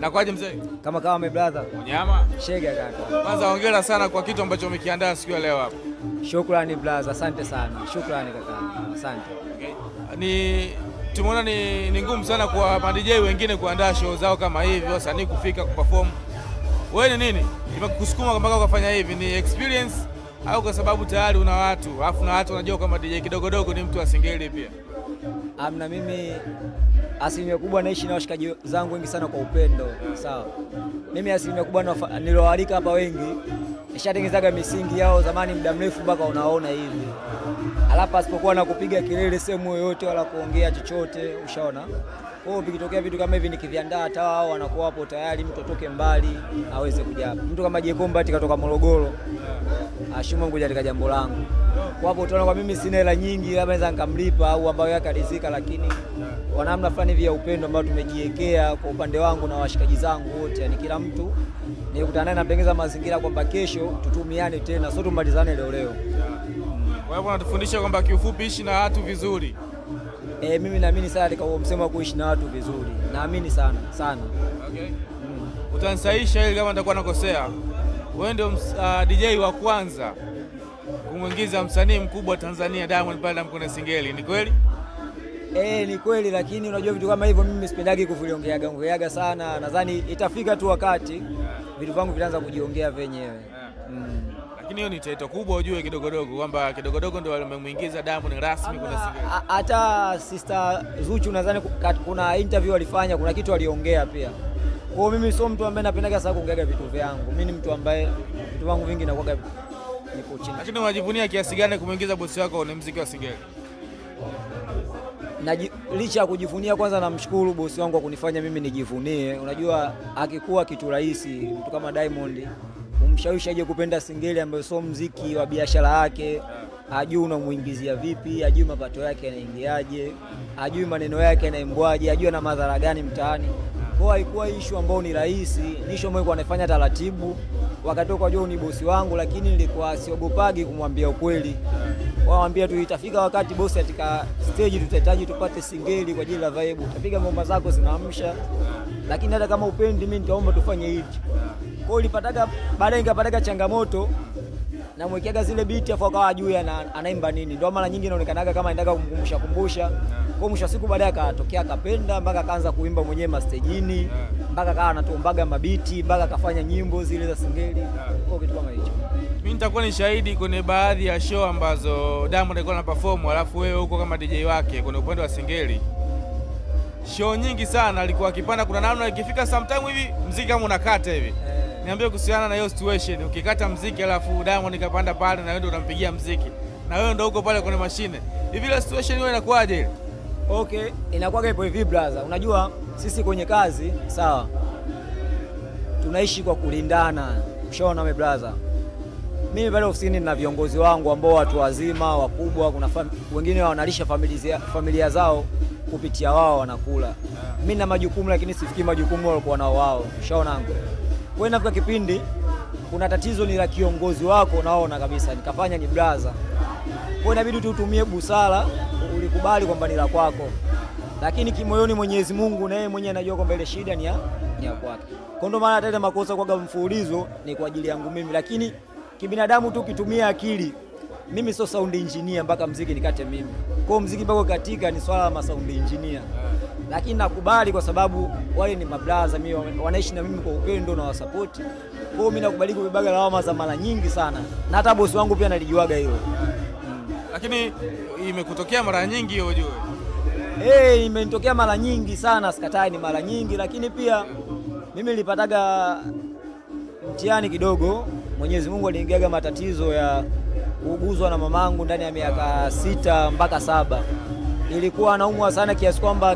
Na kwaje mzee? Kama my brother. Nyama? Shega kaka. Kwanza hongera sana kwa kitu ambacho umekiandaa siku ya leo hapa. Shukrani brother, asante sana. Shukrani kaka. Asante. Okay. Tumeona ni ngumu sana kwa DJ wengine kuandaa show zao kama hivi, wasanii kufika kuperform. Wewe ni nini? Imekusukuma mpaka ukafanya hivi? Ni experience au kwa sababu tayari una watu, alafu na watu wanajua kama DJ kidogodogo ni mtu wa Singeli pia? Amna, mimi asilimia kubwa naishi na washikaji zangu wengi sana kwa upendo. Sawa. Mimi asilimia kubwa nilioalika hapa wengi nishatengenezaga misingi yao zamani muda mrefu mpaka unaona hivi. Alafu asipokuwa na kupiga kelele sehemu yoyote wala kuongea chochote, ushaona? Kwa hiyo vikitokea vitu kama hivi nikiviandaa hata wao wanakuwa hapo tayari, mtu atoke mbali aweze kuja hapa. Mtu kama Jekomba katoka Morogoro, ashuma kuja katika jambo langu. Kwa hapo utaona kwa mimi sina hela nyingi labda naweza nikamlipa au ambayo yake alizika, lakini wana namna fulani vya upendo ambao tumejiwekea kwa upande wangu na washikaji zangu wote. Yani kila mtu nikutana naye napengeza mazingira kwamba kesho tutumiane tena, sio tumalizane leo. Kwa hivyo unatufundisha kwamba kiufupi ishi na watu vizuri. Mimi naamini sana katika msemo wa kuishi na watu vizuri. Naamini sana. Okay. Utanisaisha ili kama nitakuwa nakosea. Wewe ndio DJ wa kwanza kumwingiza msanii mkubwa Tanzania Diamond Platnumz kwenye Singeli, ni kweli? Ni kweli, lakini unajua vitu kama hivyo mimi sipendagi kuviongeaga sana. Nadhani itafika tu wakati vitu vangu vitaanza kujiongea venyewe. Lakini hiyo ni title kubwa ujue kidogodogo kwamba kidogodogo ndio walimuingiza Diamond rasmi kwenye Singeli. Hata sister Zuchu nadhani kuna interview alifanya, kuna kitu aliongea pia. Kwa hiyo mimi sio mtu ambaye napendaga sana kuongea vitu vyangu. Mimi ni mtu ambaye vitu vangu vingi nakuaga nipo chini. Lakini unajivunia kiasi gani kumuingiza bosi wako kwenye muziki wa Singeli? Licha ya kujivunia, kwanza namshukuru bosi wangu kwa kunifanya mimi nijivunie. Unajua akikuwa kitu rahisi mtu kama Diamond umshawishi aje kupenda Singeli ambayo sio muziki wa biashara yake, ajui unamuingizia vipi, ajui mapato yake yanaingiaje, ajui maneno yake yanaimbwaje, ajui na madhara gani mtaani. Kwa haikuwa issue ambayo ni rahisi, ni issue ambayo anafanya taratibu. Wakati kwa juu ni bosi wangu, lakini nilikuwa siogopagi kumwambia ukweli. Waambia tu itafika wakati bosi katika stage tutahitaji tupate Singeli kwa ajili ya vibe. Utapiga ngoma zako zinaamsha. Lakini hata kama upendi mimi nitaomba tufanye hivi. Kwa hiyo nilipataga baadaye nikapataga changamoto na mwekeaga zile beat afu akawa ajui anaimba nini. Ndio mara nyingi inaonekanaga kama anataka kumkumbusha. Kwa mwisho siku baadaye akatokea akapenda mpaka akaanza kuimba mwenyewe mastajini, mpaka akawa anatombaga mabiti, mpaka akafanya nyimbo zile za Singeli. Kwa kitu kama hicho. Mimi nitakuwa ni shahidi kwenye baadhi ya show ambazo Diamond alikuwa anaperform, alafu wewe huko kama DJ wake kwenye upande wa Singeli. Show nyingi sana alikuwa akipanda, kuna namna ikifika sometime hivi muziki kama unakata hivi. Niambie kuhusiana na hiyo situation, ukikata muziki alafu Diamond kapanda pale na wewe ndio unampigia muziki. Na wewe ndio huko pale kwenye mashine. Hivi ile situation hiyo inakuaje? Okay, inakuwa ipo hivi brother. Unajua sisi kwenye kazi, sawa, tunaishi kwa kulindana. Ushaona my brother. Mimi pale ofisini na viongozi wangu ambao watu wazima, wakubwa, kuna wengine wanalisha familia zao kupitia wao wanakula. Mimi na majukumu lakini sifikii majukumu walikuwa nao wao. Ushaona wangu. Wewe nafika kipindi kuna tatizo ni la kiongozi wako, naona kabisa nikafanya ni brother. Kwa inabidi tutumie busara, ulikubali kwamba ni la kwako. Lakini kimoyoni Mwenyezi Mungu na yeye mwenyewe anajua kwamba ile shida ni ya kwake. Kwa ndo maana hata ile makosa kwa mfululizo ni kwa ajili yangu mimi, lakini kibinadamu tu kitumia akili. Mimi sio sound engineer mpaka muziki nikate mimi. Kwa muziki mpaka katika ni swala la sound engineer. Lakini nakubali kwa sababu wale ni mablaza, mimi wanaishi na mimi kwa upendo na wasupport. Kwa hiyo mimi nakubali kubebaga lawama za mara nyingi sana. Na hata bosi wangu pia analijuaga hilo. Lakini imekutokea mara nyingi hiyo ujue. Imenitokea mara nyingi sana, sikatai ni mara nyingi, lakini pia mimi nilipataga mtihani kidogo. Mwenyezi Mungu alinigaga matatizo ya kuuguzwa na mamangu ndani ya miaka 6 mpaka 7. Nilikuwa anaumwa sana kiasi kwamba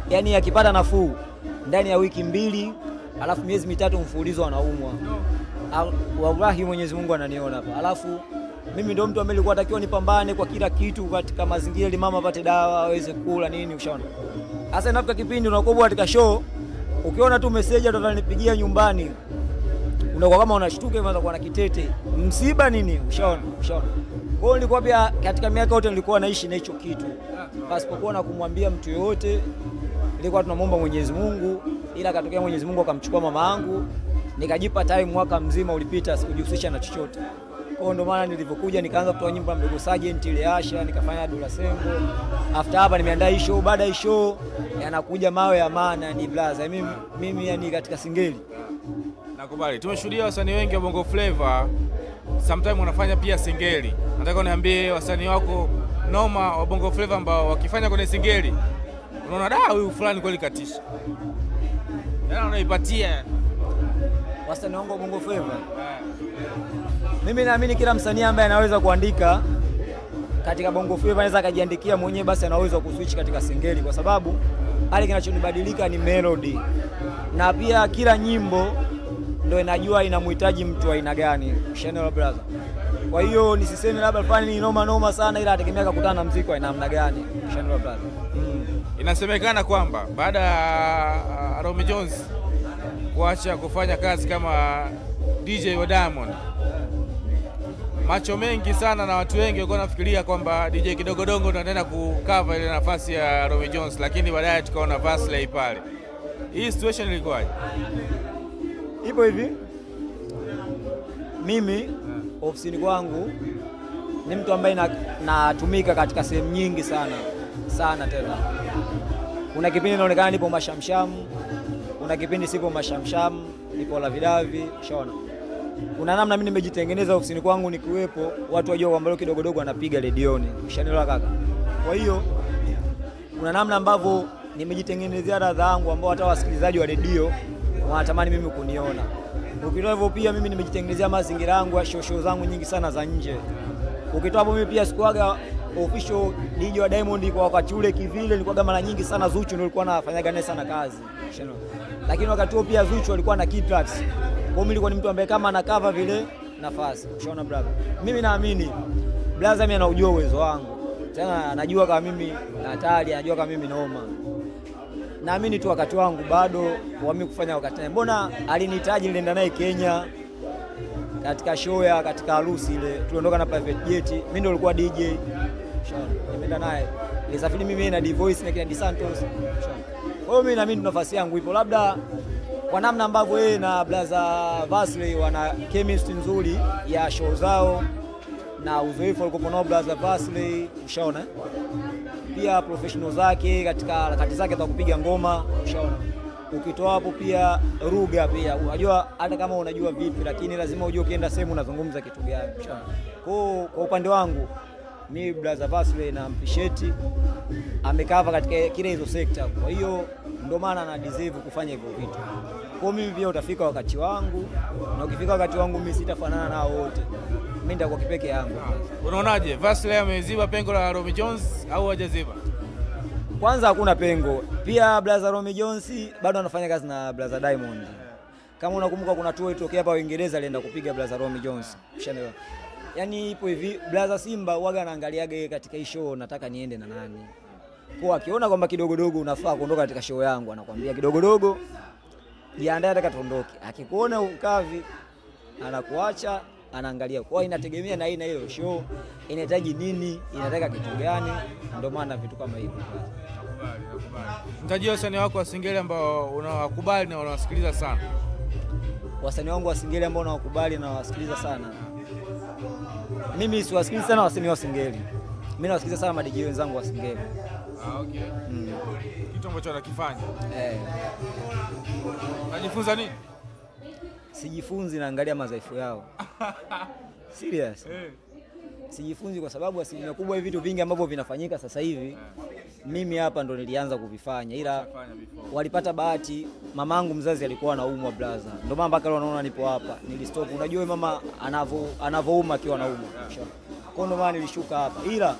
yani akipata nafuu ndani ya wiki 2, alafu miezi 3 mfululizo anaumwa. Wallahi Mwenyezi Mungu ananiona hapa. Alafu mimi ndio mtu ambaye nilikuwa natakiwa nipambane kwa kila kitu katika mazingira ili mama apate dawa aweze kula nini, ushaona. Sasa inafika kipindi unakoboa katika show, ukiona tu message utanipigia nyumbani, unakuwa kama unashtuka, unaanza kuwa na kitete, msiba nini, ushaona. Kwa hiyo nilikuwa pia katika miaka yote nilikuwa naishi na hicho kitu. Pasipokuwa na kumwambia mtu yote, nilikuwa tunamuomba Mwenyezi Mungu ila katokea Mwenyezi Mungu akamchukua mama yangu, nikajipa time mwaka mzima ulipita sikujihusisha na chochote. Kwa ndo maana nilivyokuja nikaanza kutoa nyimbo ya Mdogo Sergeant ile Asha, nikafanya Dula Sengo. After hapa nimeandaa hii show, baada ya show yanakuja mawe ya maana ni blaza. Mimi yani katika singeli. Nakubali. Tumeshuhudia wasanii wengi wa Bongo Flava sometimes wanafanya pia singeli. Nataka uniambie wasanii wako noma wa Bongo Flava ambao wakifanya kwenye singeli unaona huyu fulani kweli katisha. Yaani unaipatia wasanii wangu wa Bongo Flava. Mimi naamini kila msanii ambaye anaweza kuandika katika Bongo Flava anaweza akajiandikia mwenyewe, basi anaweza kuswitch katika singeli, kwa sababu hali kinachonibadilika ni melody, na pia kila nyimbo ndio inajua inamhitaji mtu aina gani. Channel brother. Kwa hiyo nisiseme labda fulani ni noma sana, ila ategemea kukutana na muziki wa namna gani. Channel brother. Inasemekana kwamba baada ya Romy Jones kuacha kufanya kazi kama DJ wa Diamond, macho mengi sana na watu wengi walikuwa nafikiria kwamba DJ Kidogodongo ndo anaenda kukava ile nafasi ya Romy Jones, lakini baadaye tukaona Vasley pale. Hii situation ilikuwaje? Ipo hivi, mimi ofisini kwangu ni mtu ambaye natumika katika sehemu nyingi sana tena. Kuna kipindi naonekana nipo mashamsham, kuna kipindi sipo mashamsham, nipo la vidavi, shona. Kuna namna mimi nimejitengeneza ofisini kwangu nikiwepo, watu wajua kwamba Kidogodogo anapiga redioni. Ushanelewa kaka? Kwa hiyo kuna namna ambavyo nimejitengenezea radha yangu ambao hata wasikilizaji wa redio wanatamani mimi kuniona. Ukitoa hivyo pia mimi nimejitengenezea mazingira yangu ya show zangu nyingi sana za nje. Ukitoa hapo mimi pia sikuaga official DJ wa Diamond kwa wakati ule kivile, nilikuwa mara nyingi sana Zuchu ndio alikuwa anafanyaga naye sana kazi. Lakini wakati huo pia Zuchu alikuwa na Keytrax. Kwa mimi nilikuwa ni mtu ambaye kama anakava vile nafasi. Ushaona brother. Mimi naamini brother mimi anaujua uwezo wangu. Tena anajua kama mimi hatari, anajua kama mimi noma. Naamini tu wakati wangu bado wa mimi kufanya wakati naye. Mbona alinihitaji nilienda naye Kenya katika show ya katika harusi ile. Tuliondoka na private jet. Mimi ndio nilikuwa DJ. Ushaona? Nimeenda naye. Nilisafiri mimi na D-Voice na kina Santos. Ushaona? Kwa hiyo mimi naamini nafasi yangu ipo, labda kwa namna ambavyo yeye na brother Vasley wana chemistry nzuri ya show zao na uzoefu alikopo nao brother Vasley. Ushaona? Pia professional zake katika harakati zake za kupiga ngoma. Ushaona? Ukitoa hapo pia lugha pia. Unajua hata kama unajua vipi, lakini lazima ujue ukienda sehemu unazungumza kitu gani. Ushaona? Kwa upande wangu mimi brother Vasley na appreciate amekava katika kile hizo sekta. Kwa hiyo ndio maana na deserve kufanya hivyo vitu. Kwa mimi pia utafika wakati wangu, na ukifika wakati wangu mimi sitafanana nao wote. Mimi nitakuwa kipeke yangu. Unaonaje? Vasley ameziba pengo la Romy Jones au hajaziba? Kwanza hakuna pengo. Pia brother Romy Jones bado anafanya kazi na brother Diamond. Kama unakumbuka kuna tour ilitokea hapa Uingereza alienda kupiga brother Romy Jones. Ushaelewa? Yaani ipo hivi, brother Simba huaga anaangaliaga katika hii show nataka niende na nani. Kwa akiona kwamba Kidogodogo unafaa kuondoka katika show yangu, anakuambia Kidogodogo jiandae nataka tuondoke. Akikuona ukavi anakuacha, anaangalia. Kwa inategemea na aina hiyo show inahitaji nini, inataka kitu gani, ndio maana vitu kama hivyo. Mtajia wasanii wako wa singeli ambao unawakubali na unawasikiliza sana. Wasanii wangu wa singeli ambao unawakubali na unawasikiliza sana. Mimi siwasikiliza sana wasanii wa singeli. Mimi nawasikiliza sana madiji wenzangu wa singeli. Okay. Kitu ambacho anakifanya. Unajifunza nini? Sijifunzi, naangalia madhaifu yao. Serious. Sijifunzi kwa sababu asilimia kubwa hivi vitu vingi ambavyo vinafanyika sasa hivi mimi hapa ndo nilianza kuvifanya, ila walipata bahati. Mamangu mzazi alikuwa anaumwa brother, ndio mama mpaka leo unaona nipo hapa. Nilistop, unajua mama anavouma akiwa anaumwa. Kwa ndio maana nilishuka hapa, ila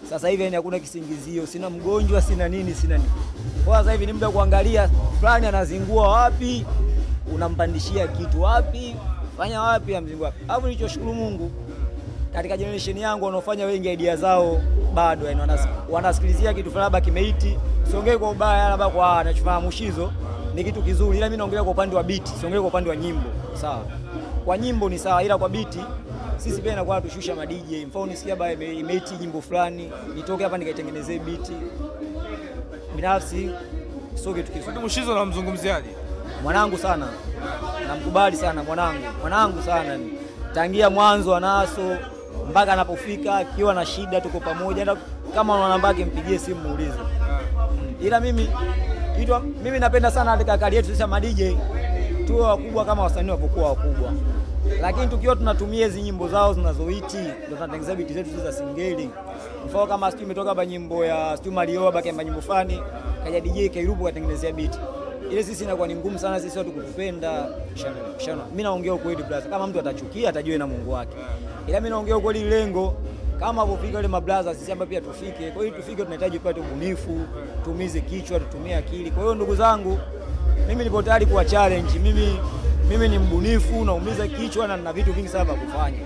sasa hivi hakuna kisingizio, sina mgonjwa, sina nini. Kwa sasa hivi ni muda kuangalia fulani anazingua wapi, unampandishia kitu wapi, fanya wapi, amzingua wapi. Hapo nilichoshukuru Mungu katika generation yangu wanaofanya wengi idea zao bado, yani wanasikilizia kitu fulani kimeiti. Siongee kwa ubaya, labda kwa anachofahamu Mushizo ni kitu kizuri, ila mimi naongelea kwa upande wa beat, siongee kwa upande wa nyimbo. Sawa, kwa nyimbo ni sawa, ila kwa beat sisi pia inakuwa tushusha ma DJ. Mfano nisikia baya imeiti nyimbo fulani, nitoke hapa nikaitengenezee beat binafsi sio kitu kizuri. Mushizo unamzungumziaje? Mwanangu sana, namkubali sana mwanangu sana, tangia mwanzo anaso mpaka anapofika, akiwa na shida tuko pamoja. Hata kama una namba yake mpigie simu muulize. Ila mimi napenda sana katika kari yetu sisi ma DJ tuwe wakubwa kama wasanii wapokuwa wakubwa, lakini tukiwa tunatumia hizo nyimbo zao zinazoiti ndio tunatengeneza beat zetu za singeli. Mfano kama sio imetoka hapa nyimbo ya sio Mario baki ya nyimbo fani, kaja DJ Kairubu katengenezea beat ile, sisi inakuwa ni ngumu sana sisi watu kutupenda. Shana mimi naongea ukweli brother, kama mtu atachukia atajue na Mungu wake, ila mimi naongea ukweli, lengo kama hapo ile mabrother sisi hapa pia tufike. Kwa hiyo tufike, tunahitaji kupata ubunifu, tumize kichwa, tutumie akili. Kwa hiyo ndugu zangu, mimi nipo tayari kuwa challenge. Mimi ni mbunifu, naumiza kichwa na nina vitu vingi sana vya kufanya.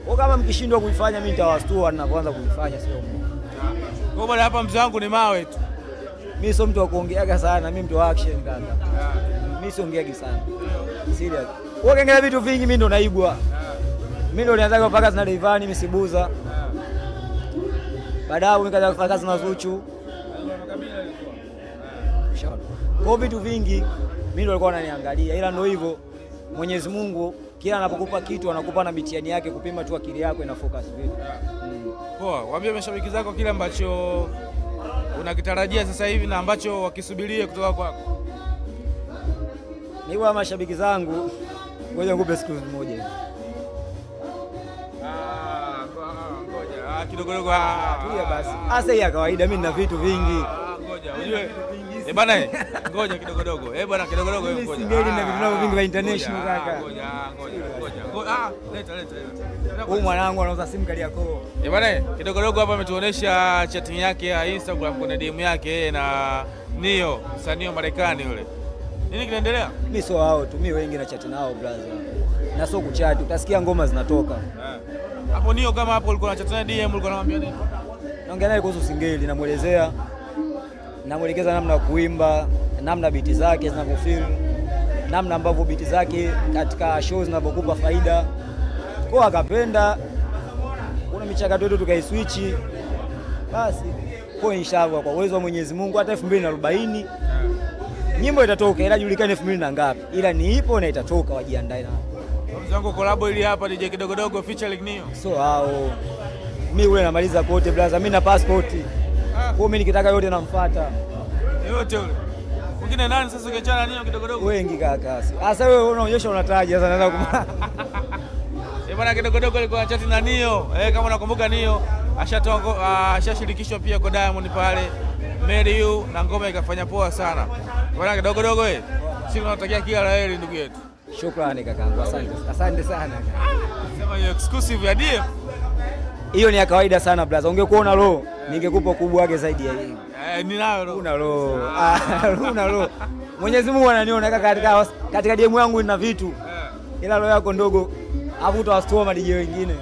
Kwa kama mkishindwa kuifanya, mimi nitawastua ninapoanza kuifanya, sio Mungu. Kwa bwana, hapa mzee wangu ni mawe tu. Mimi sio mtu wa kuongeaga sana, mimi mtu wa action kaka. Mimi siongeagi sana. Serious. Wewe ukiangalia vitu vingi mimi ndo naibwa. Mimi ndo nilianza kufanya kazi na Rayvanny Misibuza. Baadaye nikaanza kufanya kazi na Zuchu. Kwa vitu vingi mimi ndo nilikuwa naniangalia, ila ndio hivyo. Mwenyezi Mungu kila anapokupa kitu anakupa na mitihani yake, kupima tu akili yako ina focus vipi. Poa, waambie mashabiki zako kile ambacho unakitarajia sasa hivi na ambacho wakisubirie kutoka kwako. Ni kwa mashabiki zangu, ngoja nikupe siku moja. Ngoja. Kidogo. Tulia basi. Asa ya kawaida, mimi nina vitu vingi. Ngoja. Unajue bana, ngoja kidogo. Bwana kidogo ngoja. Singeli na vitu vingi vya international kaka. Ngoja. Leta. Huyu mwanangu anauza simu kali yako. Bana, kidogo hapa ametuonesha chatting yake ya Instagram kwenye DM yake na Nio, msanii wa Marekani yule. Nini kinaendelea? Mimi sio hao tu, mimi wengi na chat nao brother. Na sio kuchat, utasikia ngoma zinatoka. Hapo Nio kama hapo ulikuwa unachat na DM, ulikuwa unamwambia nini? Naongea naye kuhusu singeli, namuelezea. Namuelekeza namna ya kuimba, namna biti zake zinavyofeel, namna ambavyo biti zake katika show zinavyokupa faida. Kwa akapenda, kuna michakato yetu tukaiswitch. Basi kwa inshallah kwa uwezo wa Mwenyezi Mungu hata 2040 nyimbo itatoka, ila julikane 2000 na ngapi, ila ni ipo na itatoka, wajiandae na. Ndugu zangu, collab ili hapa DJ kidogo featuring Nio. So hao mimi ule namaliza kote brother, mimi na passport. Kwa mimi nikitaka yote namfuata. Yote yule. Mwingine nani sasa ukiachana Nio kidogo? Wengi kaka. Sasa wewe unaonyesha unataja sasa naweza kuma. Bwana kidogo alikuwa chat na Nio. Kama unakumbuka Nio ashashirikishwa pia kwa Diamond pale. Marry You na ngoma ikafanya poa sana. Bwana kidogo sisi tunatakia kila la heri ndugu yetu. Shukrani kakangu. Asante sana. Sema hiyo exclusive ya DM. Hiyo ni ya kawaida sana brother. Ungekuwa una roho, ningekupa kubwa yake zaidi ya hii. Ninayo roho. Una roho. Una roho. Mwenyezi Mungu ananiona katika DM yangu ina vitu. Ila roho yako ndogo, avuta wastua ma DJ wengine.